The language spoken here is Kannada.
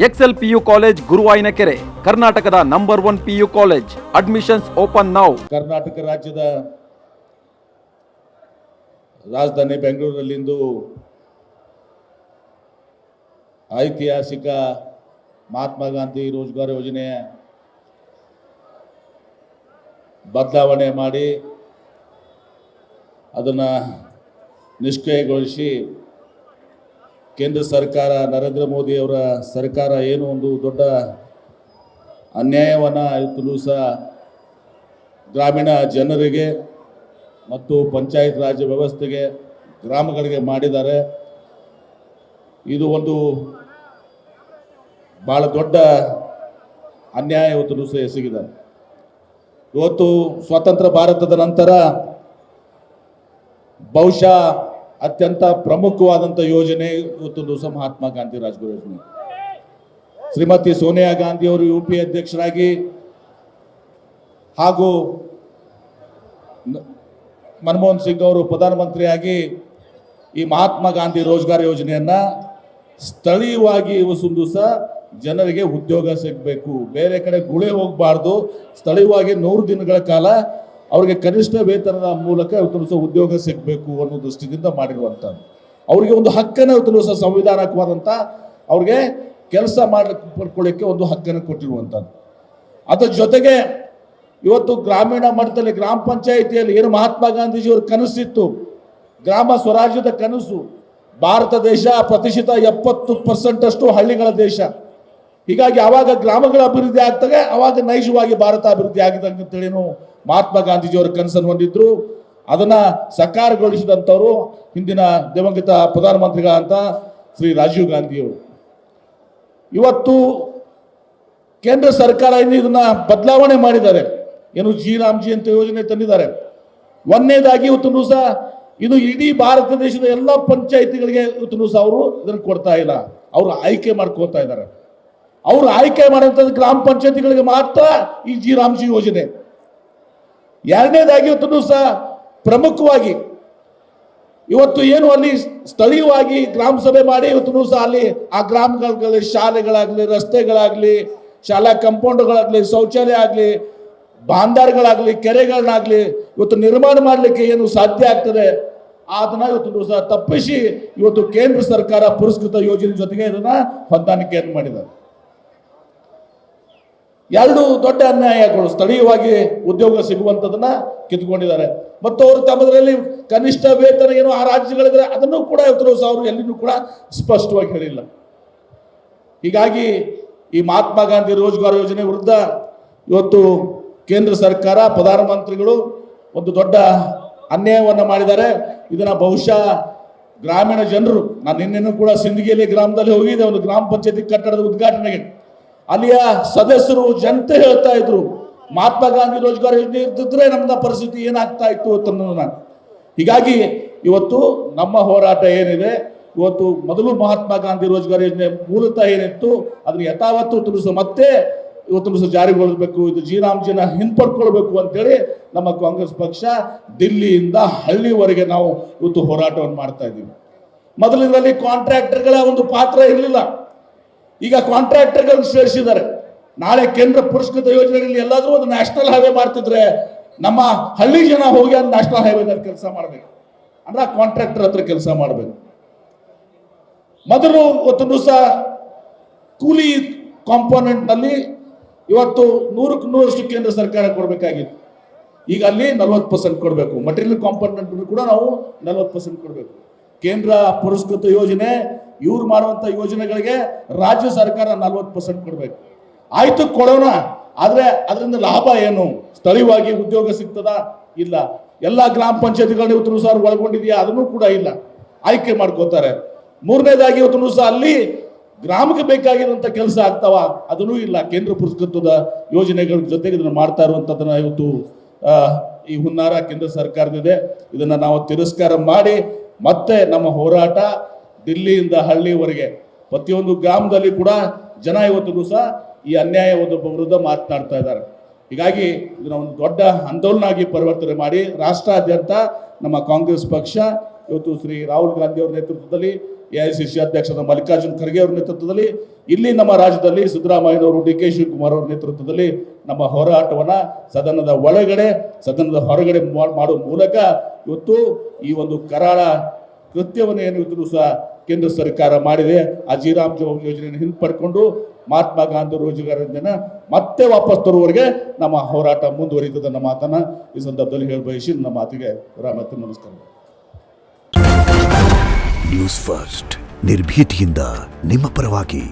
ಎಕ್ಸೆಲ್ ಪಿಯು ಕಾಲೇಜ್ ಗುರುವಾಯಿನಕೆರೆ, ಕರ್ನಾಟಕದ number 1 PU college. Admissions open now. Karnataka ರಾಜ್ಯದ ರಾಜಧಾನಿ ಬೆಂಗಳೂರಿನಲ್ಲಿಂದು ಐತಿಹಾಸಿಕ ಮಹಾತ್ಮ ಗಾಂಧಿ ರೋಜ್ಗಾರ್ ಯೋಜನೆ ಬದಲಾವಣೆ ಮಾಡಿ ಅದನ್ನು ನಿಷ್ಕ್ರಿಯಗೊಳಿಸಿ ಕೇಂದ್ರ ಸರ್ಕಾರ, ನರೇಂದ್ರ ಮೋದಿ ಅವರ ಸರ್ಕಾರ ಏನು ಒಂದು ದೊಡ್ಡ ಅನ್ಯಾಯವನ್ನು ಇವತ್ತು ಸಹ ಗ್ರಾಮೀಣ ಜನರಿಗೆ ಮತ್ತು ಪಂಚಾಯತ್ ರಾಜ್ ವ್ಯವಸ್ಥೆಗೆ, ಗ್ರಾಮಗಳಿಗೆ ಮಾಡಿದ್ದಾರೆ. ಇದು ಒಂದು ಭಾಳ ದೊಡ್ಡ ಅನ್ಯಾಯ ಇವತ್ತು ಸಹ ಎಸಗಿದ್ದಾರೆ. ಇವತ್ತು ಸ್ವತಂತ್ರ ಭಾರತದ ನಂತರ ಬಹುಶಃ ಅತ್ಯಂತ ಪ್ರಮುಖವಾದಂಥ ಯೋಜನೆ ಇವತ್ತು ಸಹ ಮಹಾತ್ಮ ಗಾಂಧಿ ರಾಜ್ಗುರು ಯೋಜನೆ. ಶ್ರೀಮತಿ ಸೋನಿಯಾ ಗಾಂಧಿ ಅವರು UPA ಅಧ್ಯಕ್ಷರಾಗಿ ಹಾಗೂ ಮನಮೋಹನ್ ಸಿಂಗ್ ಅವರು ಪ್ರಧಾನಮಂತ್ರಿಯಾಗಿ ಈ ಮಹಾತ್ಮ ಗಾಂಧಿ ರೋಜ್ಗಾರ್ ಯೋಜನೆಯನ್ನು ಸ್ಥಳೀಯವಾಗಿ ಒಂದು ಸಹ ಜನರಿಗೆ ಉದ್ಯೋಗ ಸಿಗಬೇಕು, ಬೇರೆ ಕಡೆ ಗುಳೆ ಹೋಗಬಾರ್ದು, ಸ್ಥಳೀಯವಾಗಿ 100 ದಿನಗಳ ಕಾಲ ಅವರಿಗೆ ಕನಿಷ್ಠ ವೇತನದ ಮೂಲಕ ಇವತ್ತು ಸಹ ಉದ್ಯೋಗ ಸಿಗಬೇಕು ಅನ್ನೋ ದೃಷ್ಟಿಯಿಂದ ಮಾಡಿರುವಂಥದ್ದು. ಅವರಿಗೆ ಒಂದು ಹಕ್ಕನ್ನು ಇವತ್ತು ಸಹ ಸಂವಿಧಾನಕವಾದಂಥ ಅವ್ರಿಗೆ ಕೆಲಸ ಪಡ್ಕೊಳ್ಳಿಕ್ಕೆ ಒಂದು ಹಕ್ಕನ್ನು ಕೊಟ್ಟಿರುವಂಥದ್ದು. ಅದರ ಜೊತೆಗೆ ಇವತ್ತು ಗ್ರಾಮೀಣ ಮಟ್ಟದಲ್ಲಿ ಗ್ರಾಮ ಪಂಚಾಯಿತಿಯಲ್ಲಿ ಏನು ಮಹಾತ್ಮ ಗಾಂಧೀಜಿಯವ್ರ ಕನಸಿತ್ತು, ಗ್ರಾಮ ಸ್ವರಾಜ್ಯದ ಕನಸು. ಭಾರತ ದೇಶ ಪ್ರತಿಶತ 70% ಅಷ್ಟು ಹಳ್ಳಿಗಳ ದೇಶ. ಹೀಗಾಗಿ ಆವಾಗ ಗ್ರಾಮಗಳ ಅಭಿವೃದ್ಧಿ ಆಗ್ತದೆ, ಆವಾಗ ನೈಜವಾಗಿ ಭಾರತ ಅಭಿವೃದ್ಧಿ ಆಗಿದೆ ಅಂತೇಳಿನು ಮಹಾತ್ಮ ಗಾಂಧೀಜಿಯವರ ಕನಸನ್ನು ಹೊಂದಿದ್ರು. ಅದನ್ನ ಸಾಕಾರಗೊಳಿಸಿದಂಥವರು ಹಿಂದಿನ ದಿವಂಗತ ಪ್ರಧಾನಮಂತ್ರಿಗಳಂತ ಶ್ರೀ ರಾಜೀವ್ ಗಾಂಧಿಯವರು. ಇವತ್ತು ಕೇಂದ್ರ ಸರ್ಕಾರ ಇದನ್ನ ಬದಲಾವಣೆ ಮಾಡಿದ್ದಾರೆ. ಏನು ಜಿ ಅಂತ ಯೋಜನೆ ತಂದಿದ್ದಾರೆ. ಒಂದನೇದಾಗಿ ಇವತ್ತು ಸಹ ಇದು ಇಡೀ ಭಾರತ ದೇಶದ ಎಲ್ಲ ಪಂಚಾಯಿತಿಗಳಿಗೆ ಇವತ್ತು ಸಹ ಅವರು ಇದನ್ನು ಕೊಡ್ತಾ ಇಲ್ಲ, ಅವರು ಆಯ್ಕೆ ಮಾಡ್ಕೋತಾ ಇದ್ದಾರೆ. ಅವರು ಆಯ್ಕೆ ಮಾಡುವಂಥದ್ದು ಗ್ರಾಮ ಪಂಚಾಯಿತಿಗಳಿಗೆ ಮಾತ್ರ ಈ ಜಿ ಯೋಜನೆ. ಎರಡನೇದಾಗಿ ಇವತ್ತು ಸಹ ಪ್ರಮುಖವಾಗಿ ಇವತ್ತು ಏನು ಅಲ್ಲಿ ಸ್ಥಳೀಯವಾಗಿ ಗ್ರಾಮ ಸಭೆ ಮಾಡಿ ಇವತ್ತು ಸಹ ಅಲ್ಲಿ ಆ ಗ್ರಾಮಗಳಲ್ಲಿ ಶಾಲೆಗಳಾಗಲಿ, ರಸ್ತೆಗಳಾಗಲಿ, ಶಾಲಾ ಕಾಂಪೌಂಡ್ಗಳಾಗಲಿ, ಶೌಚಾಲಯ ಆಗಲಿ, ಬಾಂದಾರ್ಗಳಾಗಲಿ, ಕೆರೆಗಳನ್ನಾಗಲಿ ಇವತ್ತು ನಿರ್ಮಾಣ ಮಾಡಲಿಕ್ಕೆ ಏನು ಸಾಧ್ಯ ಆಗ್ತದೆ ಅದನ್ನ ಇವತ್ತು ಸಹ ತಪ್ಪಿಸಿ ಇವತ್ತು ಕೇಂದ್ರ ಸರ್ಕಾರ ಪುರಸ್ಕೃತ ಯೋಜನೆ ಜೊತೆಗೆ ಇದನ್ನ ಹೊಂದಾಣಿಕೆಯನ್ನು ಮಾಡಿದ್ದಾರೆ. ಎರಡು ದೊಡ್ಡ ಅನ್ಯಾಯಗಳು, ಸ್ಥಳೀಯವಾಗಿ ಉದ್ಯೋಗ ಸಿಗುವಂಥದನ್ನ ಕಿತ್ಕೊಂಡಿದ್ದಾರೆ. ಮತ್ತು ಅವರು ತಮ್ಮದರಲ್ಲಿ ಕನಿಷ್ಠ ವೇತನ ಏನು ಆ ರಾಜ್ಯಗಳಿದ್ರೆ ಅದನ್ನು ಕೂಡ ಇವತ್ತು ಸಹ ಅವರು ಎಲ್ಲಿನೂ ಕೂಡ ಸ್ಪಷ್ಟವಾಗಿ ಹೇಳಿಲ್ಲ. ಹೀಗಾಗಿ ಈ ಮಹಾತ್ಮ ಗಾಂಧಿ ರೋಜ್ಗಾರ್ ಯೋಜನೆ ವಿರುದ್ಧ ಇವತ್ತು ಕೇಂದ್ರ ಸರ್ಕಾರ, ಪ್ರಧಾನಮಂತ್ರಿಗಳು ಒಂದು ದೊಡ್ಡ ಅನ್ಯಾಯವನ್ನು ಮಾಡಿದ್ದಾರೆ. ಇದನ್ನ ಬಹುಶಃ ಗ್ರಾಮೀಣ ಜನರು, ನಾನು ನಿನ್ನೆನೂ ಕೂಡ ಸಿಂದಗಿಯಲ್ಲಿ ಗ್ರಾಮದಲ್ಲಿ ಹೋಗಿದ್ದೆ, ಒಂದು ಗ್ರಾಮ ಪಂಚಾಯತಿ ಕಟ್ಟಡದ ಉದ್ಘಾಟನೆಗೆ. ಅಲ್ಲಿಯ ಸದಸ್ಯರು, ಜನತೆ ಹೇಳ್ತಾ ಇದ್ರು, ಮಹಾತ್ಮ ಗಾಂಧಿ ರೋಜ್ಗಾರ್ ಯೋಜನೆ ಇರ್ತಿದ್ರೆ ನಮ್ದ ಪರಿಸ್ಥಿತಿ ಏನಾಗ್ತಾ ಇತ್ತು ಅಂತ. ಹೀಗಾಗಿ ಇವತ್ತು ನಮ್ಮ ಹೋರಾಟ ಏನಿದೆ, ಇವತ್ತು ಮೊದಲು ಮಹಾತ್ಮ ಗಾಂಧಿ ರೋಜ್ಗಾರ್ ಯೋಜನೆ ಮೂಲತಃ ಏನಿತ್ತು ಅದನ್ನು ಯಥಾವತ್ತು ಮತ್ತೆ ಇವತ್ತು ಜಾರಿಗೊಳಿಸಬೇಕು, ಇದು ಜಿನ ಹಿಂಪಡ್ಕೊಳ್ಬೇಕು ಅಂತೇಳಿ ನಮ್ಮ ಕಾಂಗ್ರೆಸ್ ಪಕ್ಷ ದಿಲ್ಲಿಯಿಂದ ಹಳ್ಳಿವರೆಗೆ ನಾವು ಇವತ್ತು ಹೋರಾಟವನ್ನು ಮಾಡ್ತಾ ಇದ್ದೀವಿ. ಮೊದಲಿನಲ್ಲಿ ಕಾಂಟ್ರಾಕ್ಟರ್ಗಳ ಒಂದು ಪಾತ್ರ ಇರಲಿಲ್ಲ, ಈಗ ಕಾಂಟ್ರಾಕ್ಟರ್ಗಳನ್ನು ಸೇರಿಸಿದ್ದಾರೆ. ನಾಳೆ ಕೇಂದ್ರ ಪುರಸ್ಕೃತ ಯೋಜನೆಗಳಲ್ಲಿ ಎಲ್ಲಾದ್ರೂ ಒಂದು ನ್ಯಾಷನಲ್ ಹೈವೇ ಮಾಡ್ತಿದ್ರೆ ನಮ್ಮ ಹಳ್ಳಿ ಜನ ಹೋಗಿ ಅದು ನ್ಯಾಷನಲ್ ಹೈವೇದಲ್ಲಿ ಕೆಲಸ ಮಾಡಬೇಕು, ಅಂದ್ರೆ ಕಾಂಟ್ರಾಕ್ಟರ್ ಹತ್ರ ಕೆಲಸ ಮಾಡಬೇಕು. ಮೊದಲು ಇವತ್ತು ಸಹ ಕೂಲಿ ಕಾಂಪೋನೆಂಟ್ ನಲ್ಲಿ ಇವತ್ತು 100ಕ್ಕೆ 100% ಕೇಂದ್ರ ಸರ್ಕಾರ ಕೊಡಬೇಕಾಗಿತ್ತು, ಈಗ ಅಲ್ಲಿ 40% ಕೊಡಬೇಕು. ಮಟೀರಿಯಲ್ ಕಾಂಪೋನೆಂಟ್ ಕೂಡ ನಾವು 40% ಕೊಡಬೇಕು. ಕೇಂದ್ರ ಪುರಸ್ಕೃತ ಯೋಜನೆ ಇವ್ರು ಮಾಡುವಂತ ಯೋಜನೆಗಳಿಗೆ ರಾಜ್ಯ ಸರ್ಕಾರ 40% ಕೊಡಬೇಕು. ಆಯ್ತು, ಕೊಡೋಣ, ಆದ್ರೆ ಅದರಿಂದ ಲಾಭ ಏನು? ಸ್ಥಳೀಯವಾಗಿ ಉದ್ಯೋಗ ಸಿಗ್ತದ? ಇಲ್ಲ. ಎಲ್ಲ ಗ್ರಾಮ ಪಂಚಾಯತಿಗಳನ್ನ ಇವತ್ತು ಸಹ ಒಳಗೊಂಡಿದೆಯಾ? ಅದನ್ನು ಕೂಡ ಇಲ್ಲ, ಆಯ್ಕೆ ಮಾಡ್ಕೋತಾರೆ. ಮೂರನೇದಾಗಿ ಇವತ್ತು ಸಹ ಅಲ್ಲಿ ಗ್ರಾಮಕ್ಕೆ ಬೇಕಾಗಿರುವಂತ ಕೆಲಸ ಆಗ್ತಾವ? ಅದನ್ನೂ ಇಲ್ಲ. ಕೇಂದ್ರ ಪುರಸ್ಕೃತದ ಯೋಜನೆಗಳ ಜೊತೆಗೆ ಇದನ್ನು ಮಾಡ್ತಾ ಇರುವಂತದನ್ನ ಇವತ್ತು ಈ ಹುನ್ನಾರ ಕೇಂದ್ರ ಸರ್ಕಾರದಿದೆ. ಇದನ್ನ ನಾವು ತಿರಸ್ಕಾರ ಮಾಡಿ ಮತ್ತೆ ನಮ್ಮ ಹೋರಾಟ ದಿಲ್ಲಿಯಿಂದ ಹಳ್ಳಿವರೆಗೆ ಪ್ರತಿಯೊಂದು ಗ್ರಾಮದಲ್ಲಿ ಕೂಡ ಜನ ಇವತ್ತು ಸಹ ಈ ಅನ್ಯಾಯದ ವಿರುದ್ಧ ಮಾತನಾಡ್ತಾ ಇದ್ದಾರೆ. ಹೀಗಾಗಿ ಇದನ್ನ ಒಂದು ದೊಡ್ಡ ಆಂದೋಲನ ಆಗಿ ಪರಿವರ್ತನೆ ಮಾಡಿ ರಾಷ್ಟ್ರಾದ್ಯಂತ ನಮ್ಮ ಕಾಂಗ್ರೆಸ್ ಪಕ್ಷ ಇವತ್ತು ಶ್ರೀ ರಾಹುಲ್ ಗಾಂಧಿ ಅವರ ನೇತೃತ್ವದಲ್ಲಿ AICC ಅಧ್ಯಕ್ಷರಾದ ಮಲ್ಲಿಕಾರ್ಜುನ್ ಖರ್ಗೆ ಅವರ ನೇತೃತ್ವದಲ್ಲಿ, ಇಲ್ಲಿ ನಮ್ಮ ರಾಜ್ಯದಲ್ಲಿ ಸಿದ್ದರಾಮಯ್ಯನವರು, DK ಶಿವಕುಮಾರ್ ಅವರ ನೇತೃತ್ವದಲ್ಲಿ ನಮ್ಮ ಹೋರಾಟವನ್ನ ಸದನದ ಒಳಗಡೆ, ಸದನದ ಹೊರಗಡೆ ಮಾಡುವ ಮೂಲಕ ಇವತ್ತು ಈ ಒಂದು ಕರಾಳ ಕೃತ್ಯವನ್ನು ಏನು ಇವತ್ತು ಸಹ ಕೇಂದ್ರ ಸರ್ಕಾರ ಮಾಡಿದೆ. ಅಜಿರಾಮ್ ಯೋಜನೆಯನ್ನು ಹಿಂಪಡ್ಕೊಂಡು ಮಹಾತ್ಮ ಗಾಂಧಿ ರೋಜ್ಗಾರ್ ಯೋಜನೆ ಮತ್ತೆ ವಾಪಸ್ ತರುವವರೆಗೆ ನಮ್ಮ ಹೋರಾಟ ಮುಂದುವರಿತದೆ ಅನ್ನೋ ಮಾತನ್ನ ಈ ಸಂದರ್ಭದಲ್ಲಿ ಹೇಳಬಯಸಿ ನನ್ನ ಮಾತಿಗೆ ರಾಮತೆ. ನಮಸ್ಕಾರ. ನ್ಯೂಸ್ ಫಸ್ಟ್ ನಿರ್ಭೀತಿಯಿಂದ ನಿಮ್ಮ ಪರವಾಗಿ.